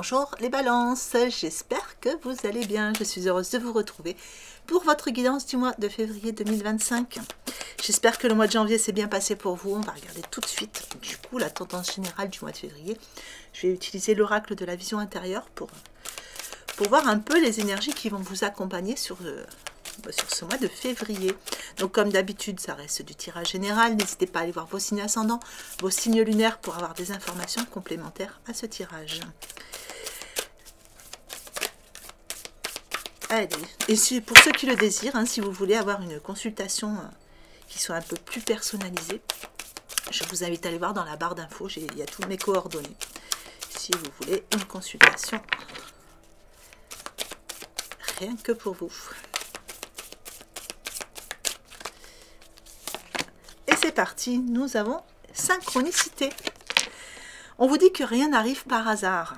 Bonjour les balances, j'espère que vous allez bien. Je suis heureuse de vous retrouver pour votre guidance du mois de février 2025. J'espère que le mois de janvier s'est bien passé pour vous. On va regarder tout de suite du coup la tendance générale du mois de février. Je vais utiliser l'oracle de la vision intérieure pour voir un peu les énergies qui vont vous accompagner sur ce mois de février. Donc comme d'habitude, ça reste du tirage général. N'hésitez pas à aller voir vos signes ascendants, vos signes lunaires pour avoir des informations complémentaires à ce tirage. Allez, et pour ceux qui le désirent, hein, si vous voulez avoir une consultation qui soit un peu plus personnalisée, je vous invite à aller voir dans la barre d'infos, il y a toutes mes coordonnées. Si vous voulez une consultation, rien que pour vous. Et c'est parti, nous avons synchronicité. On vous dit que rien n'arrive par hasard.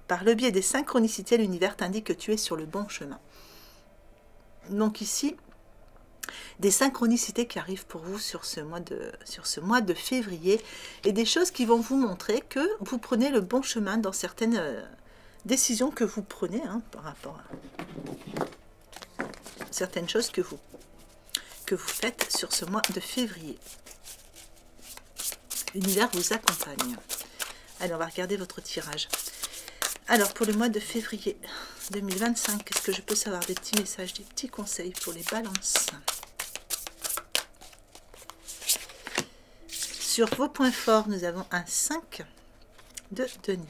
Par le biais des synchronicités, l'univers t'indique que tu es sur le bon chemin. Donc ici, des synchronicités qui arrivent pour vous sur ce mois de février et des choses qui vont vous montrer que vous prenez le bon chemin dans certaines décisions que vous prenez par rapport à certaines choses que vous faites sur ce mois de février. L'univers vous accompagne. Allez, on va regarder votre tirage. Alors, pour le mois de février 2025, est-ce que je peux savoir des petits messages, des petits conseils pour les balances? Sur vos points forts, nous avons un 5 de denier.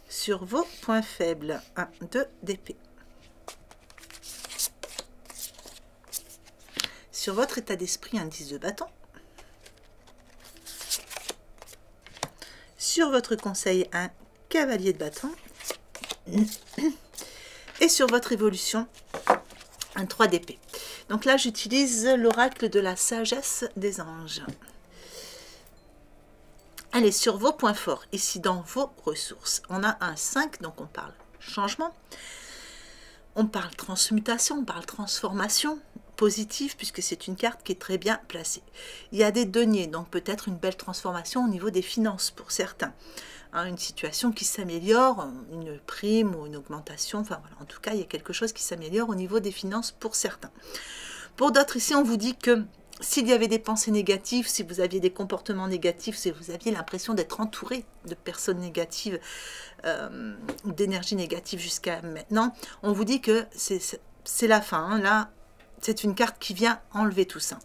Sur vos points faibles, un 2 d'épée. Sur votre état d'esprit, un 10 de bâton. Sur votre conseil, un cavalier de bâton. Et sur votre évolution, un 3 d'épée. Donc là, j'utilise l'oracle de la sagesse des anges. Allez, sur vos points forts, ici dans vos ressources, on a un 5, donc on parle changement. On parle transmutation, on parle transformation positive, puisque c'est une carte qui est très bien placée. Il y a des deniers, donc peut-être une belle transformation au niveau des finances pour certains. Une situation qui s'améliore, une prime ou une augmentation, enfin voilà, en tout cas, il y a quelque chose qui s'améliore au niveau des finances pour certains. Pour d'autres, ici, on vous dit que s'il y avait des pensées négatives, si vous aviez des comportements négatifs, si vous aviez l'impression d'être entouré de personnes négatives, d'énergie négative jusqu'à maintenant, on vous dit que c'est la fin. Là, c'est une carte qui vient enlever tout ça.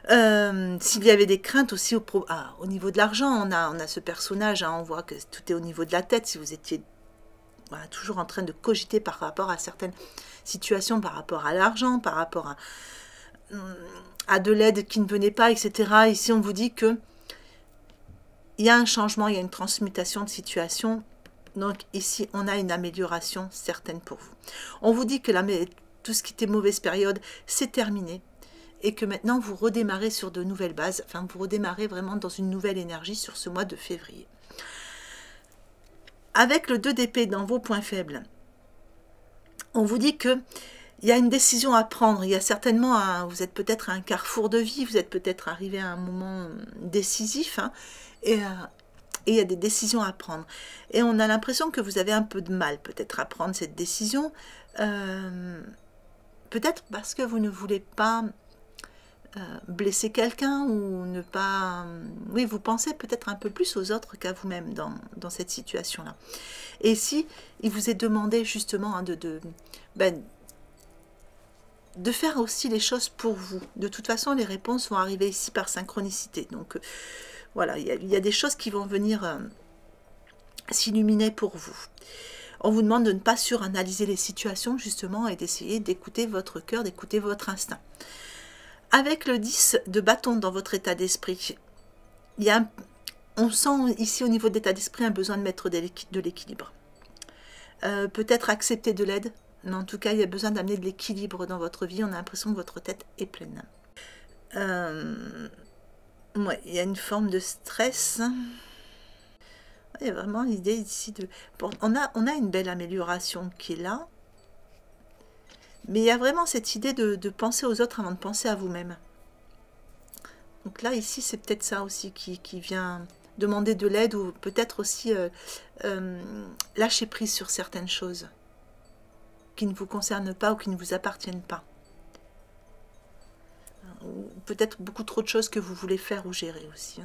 S'il y avait des craintes aussi au niveau de l'argent, on a ce personnage, on voit que tout est au niveau de la tête. Si vous étiez toujours en train de cogiter par rapport à certaines situations, par rapport à l'argent, par rapport à de l'aide qui ne venait pas, etc. Ici, on vous dit que il y a un changement, il y a une transmutation de situation. Donc ici, on a une amélioration certaine pour vous. On vous dit que tout ce qui était mauvaise période, c'est terminé. Et que maintenant, vous redémarrez sur de nouvelles bases. Enfin, vous redémarrez vraiment dans une nouvelle énergie sur ce mois de février. Avec le 2 d'épée dans vos points faibles, on vous dit que il y a une décision à prendre. Il y a certainement, vous êtes peut-être à un carrefour de vie, vous êtes peut-être arrivé à un moment décisif, et il y a des décisions à prendre. Et on a l'impression que vous avez un peu de mal peut-être à prendre cette décision, peut-être parce que vous ne voulez pas blesser quelqu'un ou ne pas... Oui, vous pensez peut-être un peu plus aux autres qu'à vous-même dans cette situation-là. Et ici, il vous est demandé justement de faire aussi les choses pour vous. De toute façon, les réponses vont arriver ici par synchronicité. Donc, voilà, il y a des choses qui vont venir s'illuminer pour vous. On vous demande de ne pas suranalyser les situations, justement, et d'essayer d'écouter votre cœur, d'écouter votre instinct. Avec le 10 de bâton dans votre état d'esprit, on sent ici au niveau de l'état d'esprit un besoin de mettre de l'équilibre. Peut-être accepter de l'aide, mais en tout cas, il y a besoin d'amener de l'équilibre dans votre vie. On a l'impression que votre tête est pleine. Ouais, il y a une forme de stress. Il y a vraiment l'idée ici de... On a une belle amélioration qui est là. Mais il y a vraiment cette idée de penser aux autres avant de penser à vous-même. Donc là, ici, c'est peut-être ça aussi qui vient demander de l'aide ou peut-être aussi lâcher prise sur certaines choses qui ne vous concernent pas ou qui ne vous appartiennent pas. Ou peut-être beaucoup trop de choses que vous voulez faire ou gérer aussi.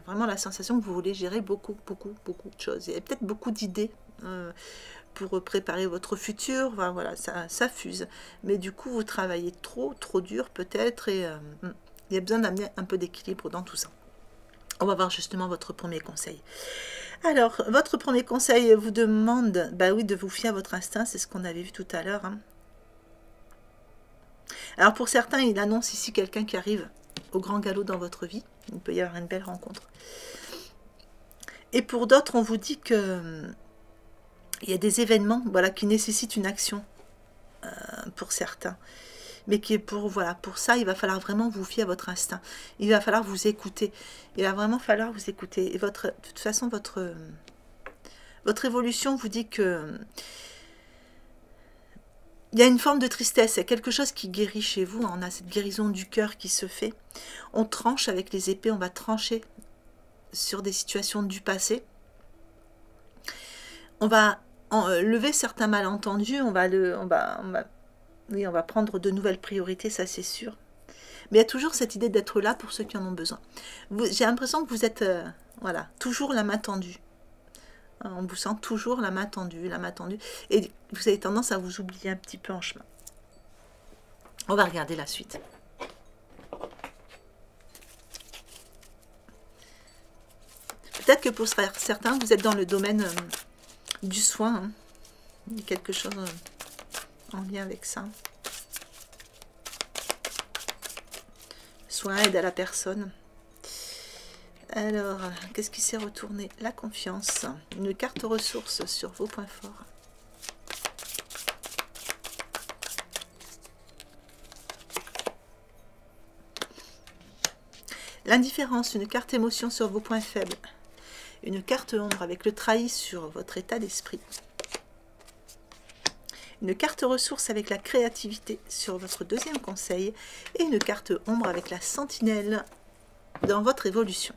Vraiment la sensation que vous voulez gérer beaucoup de choses. Il y a peut-être beaucoup d'idées pour préparer votre futur. Enfin, voilà, ça fuse. Mais du coup, vous travaillez trop dur peut-être et il y a besoin d'amener un peu d'équilibre dans tout ça. On va voir justement votre premier conseil. Alors, votre premier conseil vous demande, bah oui, de vous fier à votre instinct, c'est ce qu'on avait vu tout à l'heure. Alors pour certains, il annonce ici quelqu'un qui arrive au grand galop dans votre vie. Il peut y avoir une belle rencontre. Et pour d'autres, on vous dit que il y a des événements, voilà, qui nécessitent une action pour certains. Mais qui est pour ça, il va falloir vraiment vous fier à votre instinct. Il va falloir vous écouter. Il va vraiment falloir vous écouter. Et de toute façon, votre évolution vous dit que il y a une forme de tristesse, il y a quelque chose qui guérit chez vous. On a cette guérison du cœur qui se fait. On tranche avec les épées, on va trancher sur des situations du passé. On va lever certains malentendus, on va prendre de nouvelles priorités, ça c'est sûr. Mais il y a toujours cette idée d'être là pour ceux qui en ont besoin. J'ai l'impression que vous êtes voilà, toujours la main tendue. On vous sent toujours la main tendue, et vous avez tendance à vous oublier un petit peu en chemin. On va regarder la suite. Peut-être que pour certains, vous êtes dans le domaine du soin. Il y a quelque chose en lien avec ça. Soin, aide à la personne. Alors, qu'est-ce qui s'est retourné? La confiance. Une carte ressources sur vos points forts. L'indifférence, une carte émotion sur vos points faibles. Une carte ombre avec le trahi sur votre état d'esprit. Une carte ressource avec la créativité sur votre deuxième conseil. Et une carte ombre avec la sentinelle dans votre évolution.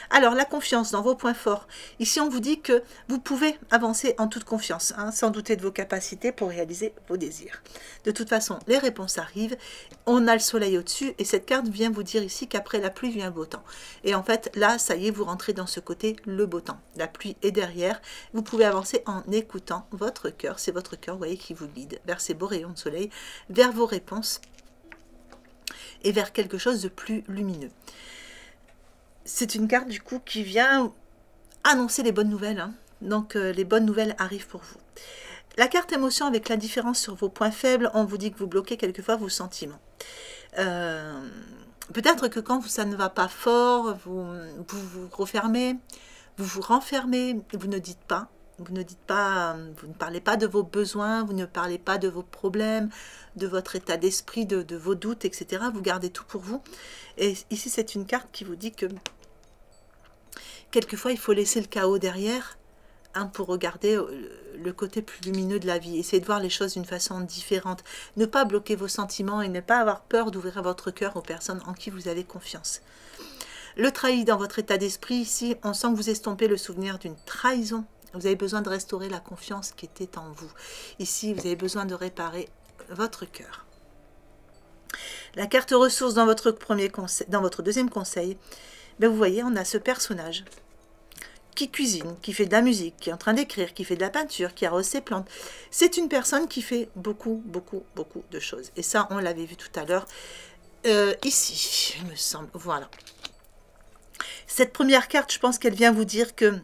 Alors, la confiance dans vos points forts. Ici, on vous dit que vous pouvez avancer en toute confiance, sans douter de vos capacités pour réaliser vos désirs. De toute façon, les réponses arrivent. On a le soleil au-dessus et cette carte vient vous dire ici qu'après la pluie vient le beau temps. Et en fait, là, ça y est, vous rentrez dans ce côté, le beau temps. La pluie est derrière. Vous pouvez avancer en écoutant votre cœur. C'est votre cœur, vous voyez, qui vous guide vers ces beaux rayons de soleil, vers vos réponses et vers quelque chose de plus lumineux. C'est une carte du coup qui vient annoncer les bonnes nouvelles. Donc les bonnes nouvelles arrivent pour vous. La carte émotion avec l'indifférence sur vos points faibles, on vous dit que vous bloquez quelquefois vos sentiments. Peut-être que quand ça ne va pas fort, vous vous refermez, vous vous renfermez, vous ne dites pas. Vous ne parlez pas de vos besoins, vous ne parlez pas de vos problèmes, de votre état d'esprit, de vos doutes, etc. Vous gardez tout pour vous. Et ici, c'est une carte qui vous dit que quelquefois, il faut laisser le chaos derrière pour regarder le côté plus lumineux de la vie. Essayez de voir les choses d'une façon différente. Ne pas bloquer vos sentiments et ne pas avoir peur d'ouvrir votre cœur aux personnes en qui vous avez confiance. Le trahi dans votre état d'esprit, ici, on sent que vous estompez le souvenir d'une trahison. Vous avez besoin de restaurer la confiance qui était en vous. Ici, vous avez besoin de réparer votre cœur. La carte ressource dans votre deuxième conseil, ben vous voyez, on a ce personnage qui cuisine, qui fait de la musique, qui est en train d'écrire, qui fait de la peinture, qui arrose ses plantes. C'est une personne qui fait beaucoup de choses. Et ça, on l'avait vu tout à l'heure ici, il me semble. Voilà. Cette première carte, je pense qu'elle vient vous dire que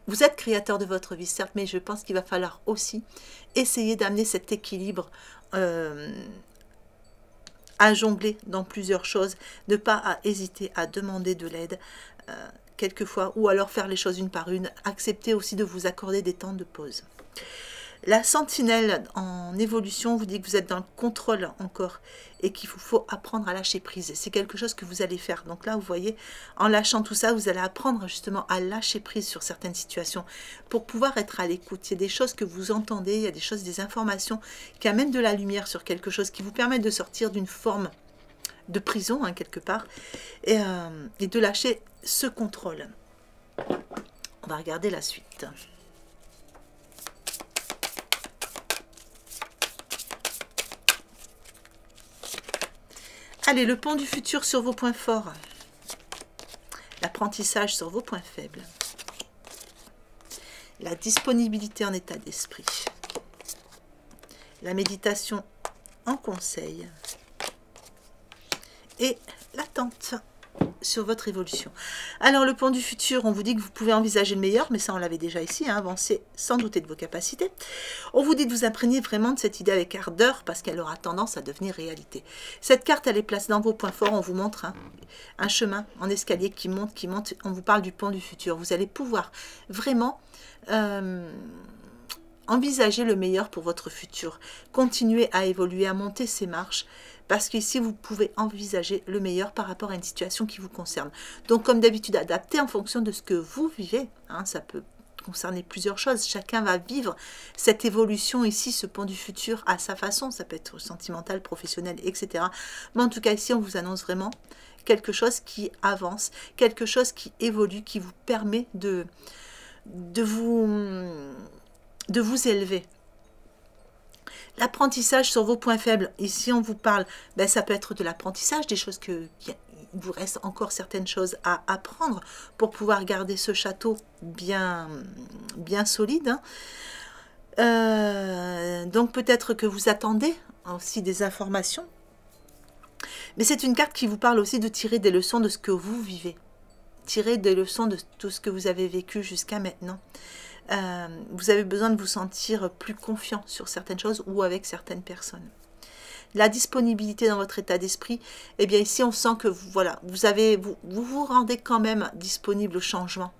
vous êtes créateur de votre vie, certes, mais je pense qu'il va falloir aussi essayer d'amener cet équilibre à jongler dans plusieurs choses, ne pas hésiter à demander de l'aide quelquefois, ou alors faire les choses une par une, accepter aussi de vous accorder des temps de pause. La sentinelle en évolution vous dit que vous êtes dans le contrôle encore et qu'il vous faut apprendre à lâcher prise. C'est quelque chose que vous allez faire. Donc là, vous voyez, en lâchant tout ça, vous allez apprendre justement à lâcher prise sur certaines situations pour pouvoir être à l'écoute. Il y a des choses que vous entendez, il y a des choses, des informations qui amènent de la lumière sur quelque chose, qui vous permettent de sortir d'une forme prison, hein, quelque part, et de lâcher ce contrôle. On va regarder la suite. Allez, le pont du futur sur vos points forts. L'apprentissage sur vos points faibles. La disponibilité en état d'esprit. La méditation en conseil. Et l'attente sur votre évolution. Alors, le pont du futur, on vous dit que vous pouvez envisager le meilleur, mais ça, on l'avait déjà ici, hein, avancer sans douter de vos capacités. On vous dit de vous imprégner vraiment de cette idée avec ardeur, parce qu'elle aura tendance à devenir réalité. Cette carte, elle est placée dans vos points forts, on vous montre un chemin en escalier qui monte, on vous parle du pont du futur. Vous allez pouvoir vraiment envisager le meilleur pour votre futur. Continuez à évoluer, à monter ces marches, parce qu'ici, vous pouvez envisager le meilleur par rapport à une situation qui vous concerne. Donc, comme d'habitude, adaptez en fonction de ce que vous vivez. Hein, ça peut concerner plusieurs choses. Chacun va vivre cette évolution ici, ce pont du futur, à sa façon. Ça peut être sentimental, professionnel, etc. Mais en tout cas, ici, on vous annonce vraiment quelque chose qui avance, quelque chose qui évolue, qui vous permet de vous élever. L'apprentissage sur vos points faibles, ici on vous parle, ben, ça peut être de l'apprentissage, des choses il vous reste encore certaines choses à apprendre pour pouvoir garder ce château bien solide. Hein. Donc peut-être que vous attendez aussi des informations, mais c'est une carte qui vous parle aussi de tirer des leçons de ce que vous vivez, tirer des leçons de tout ce que vous avez vécu jusqu'à maintenant. Vous avez besoin de vous sentir plus confiant sur certaines choses ou avec certaines personnes. La disponibilité dans votre état d'esprit, eh bien ici on sent que vous vous rendez quand même disponible au changement.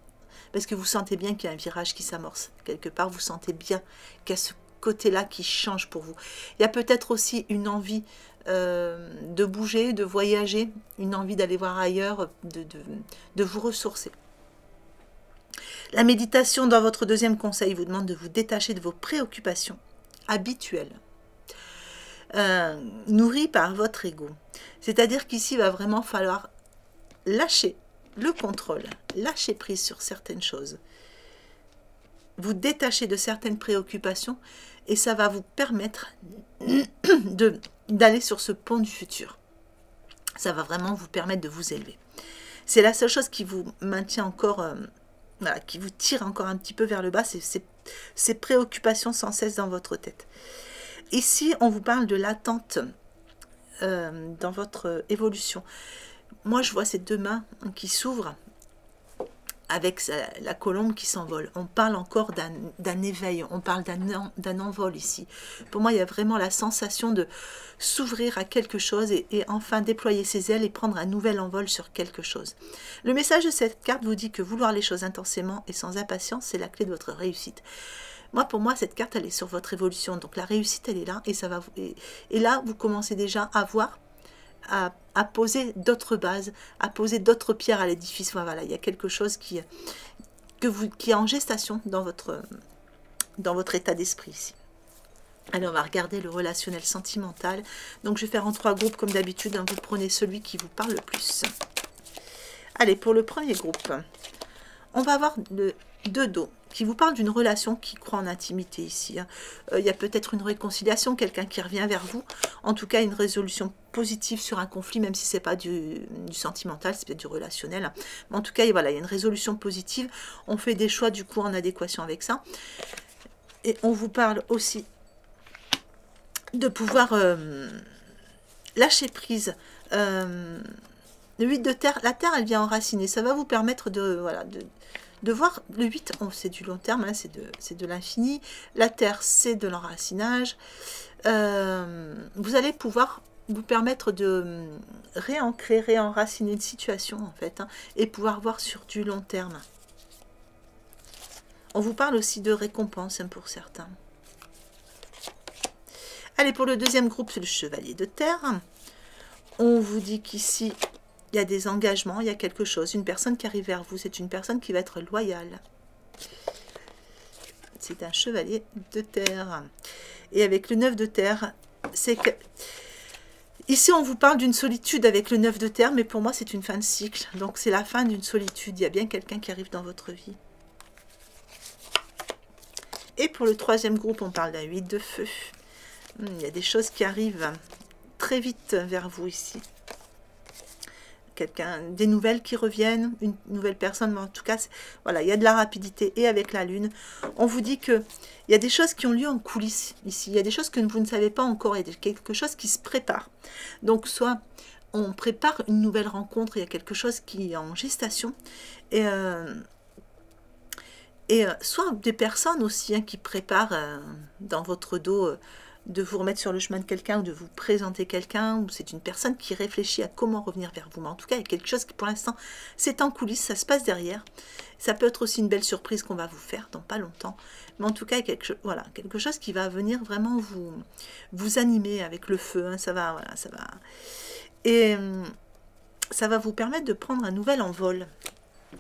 Parce que vous sentez bien qu'il y a un virage qui s'amorce. Quelque part, vous sentez bien qu'il y a ce côté-là qui change pour vous. Il y a peut-être aussi une envie de bouger, de voyager, une envie d'aller voir ailleurs, de vous ressourcer. La méditation dans votre deuxième conseil vous demande de vous détacher de vos préoccupations habituelles, nourries par votre ego. C'est-à-dire qu'ici, il va vraiment falloir lâcher le contrôle, lâcher prise sur certaines choses, vous détacher de certaines préoccupations et ça va vous permettre d'aller sur ce pont du futur. Ça va vraiment vous permettre de vous élever. C'est la seule chose qui vous maintient encore... Voilà, qui vous tire encore un petit peu vers le bas, c'est ces préoccupations sans cesse dans votre tête. Ici, on vous parle de l'attente dans votre évolution. Moi, je vois ces deux mains qui s'ouvrent avec la colombe qui s'envole. On parle encore d'un éveil, on parle d'un envol ici. Pour moi, il y a vraiment la sensation de s'ouvrir à quelque chose et enfin déployer ses ailes et prendre un nouvel envol sur quelque chose. Le message de cette carte vous dit que vouloir les choses intensément et sans impatience, c'est la clé de votre réussite. Pour moi, cette carte, elle est sur votre évolution. Donc la réussite, elle est là et ça va et là, vous commencez déjà à voir, à poser d'autres bases, à poser d'autres pierres à l'édifice. Voilà, il y a quelque chose qui est en gestation dans votre état d'esprit ici. Allez, on va regarder le relationnel sentimental. Donc, je vais faire en 3 groupes comme d'habitude. Hein, vous prenez celui qui vous parle le plus. Allez, pour le premier groupe, on va avoir le 2 dos qui vous parle d'une relation qui croit en intimité ici. Hein. Il y a peut-être une réconciliation, quelqu'un qui revient vers vous. En tout cas, une résolution positive sur un conflit, même si ce n'est pas du sentimental, c'est peut-être du relationnel. Hein. Mais en tout cas, voilà, il y a une résolution positive. On fait des choix, du coup, en adéquation avec ça. Et on vous parle aussi de pouvoir lâcher prise. Le 8 de terre, la terre, elle vient enraciner. Ça va vous permettre de voir le 8, c'est du long terme, hein, c'est de l'infini. La terre, c'est de l'enracinage. Vous allez pouvoir vous permettre de réancrer, réenraciner une situation, en fait, hein, et pouvoir voir sur du long terme. On vous parle aussi de récompense, hein, pour certains. Allez, pour le deuxième groupe, c'est le chevalier de terre. On vous dit qu'ici, il y a des engagements, il y a quelque chose, une personne qui arrive vers vous, c'est une personne qui va être loyale. C'est un chevalier de terre. Et avec le 9 de terre, c'est que Ici, on vous parle d'une solitude avec le 9 de terre, mais pour moi, c'est une fin de cycle. Donc, c'est la fin d'une solitude. Il y a bien quelqu'un qui arrive dans votre vie. Et pour le troisième groupe, on parle d'un 8 de feu. Il y a des choses qui arrivent très vite vers vous ici. Des nouvelles qui reviennent, une nouvelle personne, mais en tout cas, voilà, il y a de la rapidité. Et avec la lune, on vous dit qu'il y a des choses qui ont lieu en coulisses ici. Il y a des choses que vous ne savez pas encore, il y a quelque chose qui se prépare. Donc, soit on prépare une nouvelle rencontre, il y a quelque chose qui est en gestation, et soit des personnes aussi qui préparent dans votre dos de vous remettre sur le chemin de quelqu'un ou de vous présenter quelqu'un, ou c'est une personne qui réfléchit à comment revenir vers vous. Mais en tout cas, il y a quelque chose qui, pour l'instant, c'est en coulisses, ça se passe derrière. Ça peut être aussi une belle surprise qu'on va vous faire dans pas longtemps. Mais en tout cas, il y a quelque chose qui va venir vraiment vous animer avec le feu. Hein, ça va, voilà, ça va. Et ça va vous permettre de prendre un nouvel envol.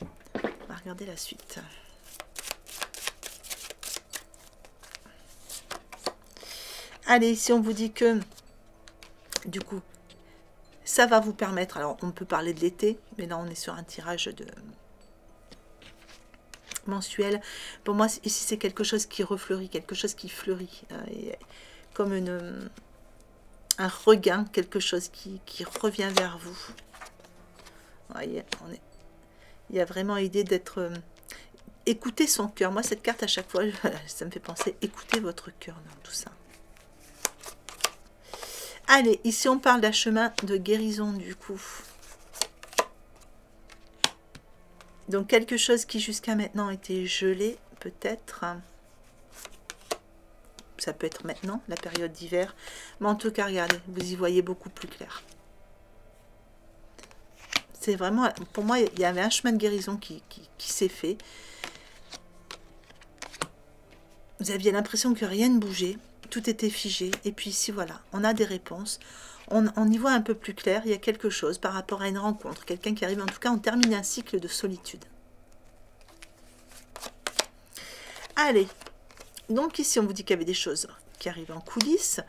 On va regarder la suite. Allez, si on vous dit que, du coup, ça va vous permettre, alors on peut parler de l'été, mais là on est sur un tirage de mensuel. Pour moi, ici c'est quelque chose qui refleurit, quelque chose qui fleurit, comme un regain, quelque chose qui revient vers vous. Voyez, il y a vraiment l'idée d'être... écouter son cœur. Moi, cette carte, à chaque fois, ça me fait penser, écoutez votre cœur dans tout ça. Allez, ici on parle d'un chemin de guérison du coup. Donc quelque chose qui jusqu'à maintenant était gelé, peut-être. Ça peut être maintenant, la période d'hiver. Mais en tout cas, regardez, vous y voyez beaucoup plus clair. C'est vraiment, pour moi, il y avait un chemin de guérison qui s'est fait. Vous aviez l'impression que rien ne bougeait. Tout était figé, et puis ici voilà, on a des réponses, on y voit un peu plus clair, il y a quelque chose par rapport à une rencontre, quelqu'un qui arrive, en tout cas on termine un cycle de solitude. Allez, donc ici on vous dit qu'il y avait des choses qui arrivent en coulisses,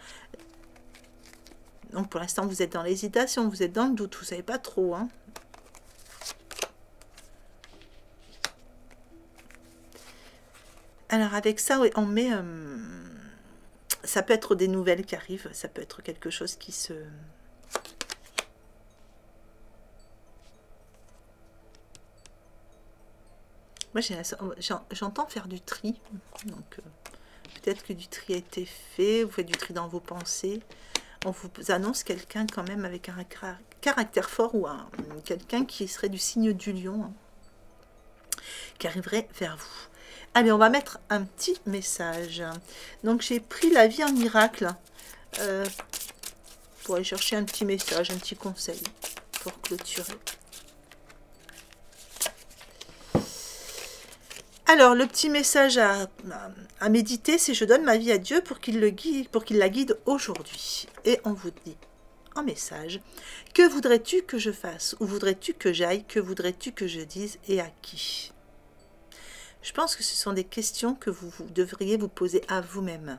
donc pour l'instant vous êtes dans l'hésitation, vous êtes dans le doute, vous ne savez pas trop, hein. Alors avec ça, oui, on met... ça peut être des nouvelles qui arrivent, ça peut être quelque chose qui se... Moi, j'entends faire du tri. Donc, peut-être que du tri a été fait, vous faites du tri dans vos pensées. On vous annonce quelqu'un quand même avec un caractère fort ou quelqu'un qui serait du signe du lion, hein, qui arriverait vers vous. Allez, on va mettre un petit message. Donc, j'ai pris la vie en miracle pour aller chercher un petit message, un petit conseil pour clôturer. Alors, le petit message à méditer, c'est « Je donne ma vie à Dieu pour qu'il la guide aujourd'hui. » Et on vous dit en message « Que voudrais-tu que je fasse? Où voudrais-tu que j'aille? Que voudrais-tu que je dise? Et à qui ?» Je pense que ce sont des questions que vous devriez vous poser à vous-même.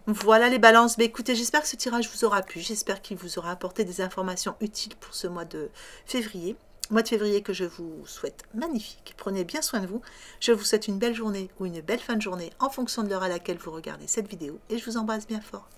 Voilà les balances. Mais écoutez, j'espère que ce tirage vous aura plu. J'espère qu'il vous aura apporté des informations utiles pour ce mois de février. Mois de février que je vous souhaite magnifique. Prenez bien soin de vous. Je vous souhaite une belle journée ou une belle fin de journée en fonction de l'heure à laquelle vous regardez cette vidéo. Et je vous embrasse bien fort.